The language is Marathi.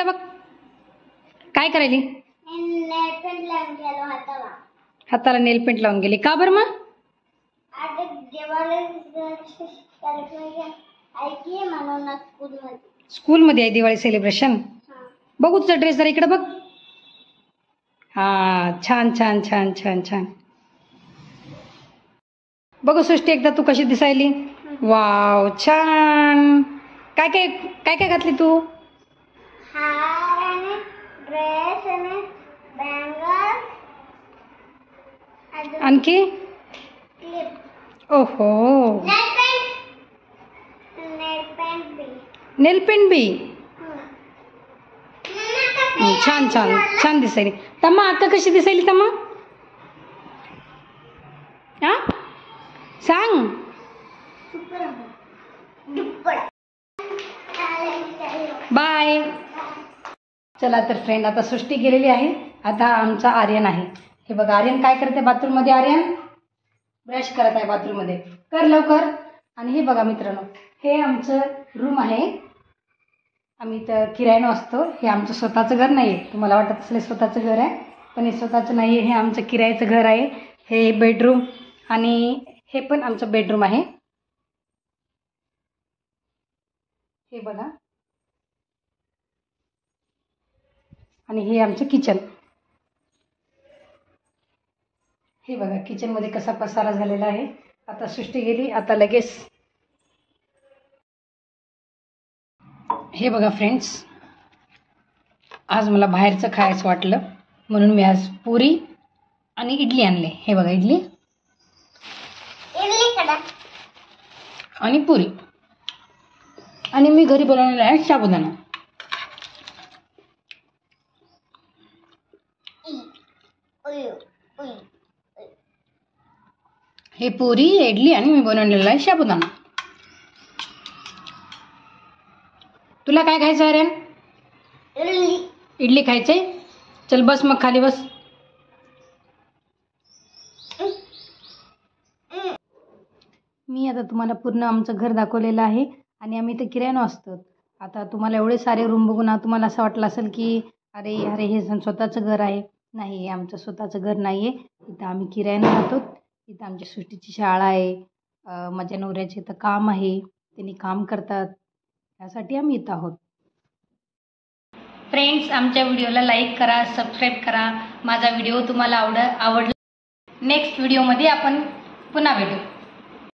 बघ काय करायली? हाताला नेल पेंट लावून गेली का बरं? मग स्कूल मध्ये आहे दिवाळी सेलिब्रेशन. बघू तुझा ड्रेस जरा इकडे बघ. हा छान छान छान छान छान. बघू सृष्टी एकदा तू कशी दिसायली. वाव छान. काय काय काय काय घातली तू? ड्रेस आणि बँगल्स आणखी ओहो नेल पेंट बी. छान छान छान दिसायली. तम्मा आता कशी दिसायली तम्मा? हा सांग. बाय. चला तर फ्रेंड आता सृष्टी गेलेली आहे. आता आमचा आर्यन आहे. हे बघा आर्यन काय करते बाथरूम मध्ये. आर्यन ब्रश करत आहे बाथरूम मध्ये. कर लवकर. आणि हे बघा मित्रांनो हे आमचं रूम आहे. आम्ही तर किरायानं असतो. हे आमचं स्वतःचं घर नाही आहे. तुम्हाला वाटत असेल स्वतःचं घर आहे पण हे स्वतःचं नाही आहे. हे आमचं किरायाचं घर आहे. हे बेडरूम आणि हे पण आमचं बेडरूम आहे. हे बघा आणि हे आमचं किचन. हे बघा किचन मध्ये कसा पसारा झालेला आहे. आता सृष्टी गेली आता लगेच. हे बघा फ्रेंड्स आज मला बाहेरचं खायचं वाटलं म्हणून मी आज पुरी आणि इडली आणले. हे बघा इडली आणि पुरी. आणि मी घरी बनवलेला आहे साबुदाणा. हे पुरी इडली आणि मी बनवलेला आहे साबुदाणा. तुला काय खायचं आहे रे? इडली खायचंय. चल बस मग खाली बस. मी आता तुम्हाला पूर्ण आमचं घर दाखवलेलं आहे आणि आम्ही इथे किरायानं असतो. आता तुम्हाला एवढे सारे रूम बघून तुम्हाला असं वाटलं असेल की अरे अरे हे स्वतःचं घर आहे. नाही हे आमचं स्वतःचं घर नाही आहे. इथं आम्ही किरायानं राहतो. इथं आमच्या सृष्टीची शाळा आहे. माझ्या नवऱ्याचे इथं काम आहे. त्यांनी काम करतात त्यासाठी आम्ही इथं आहोत. फ्रेंड्स आमच्या व्हिडिओला लाईक करा सबस्क्राईब करा. माझा व्हिडिओ तुम्हाला आवडला नेक्स्ट व्हिडिओमध्ये आपण पुन्हा भेटू.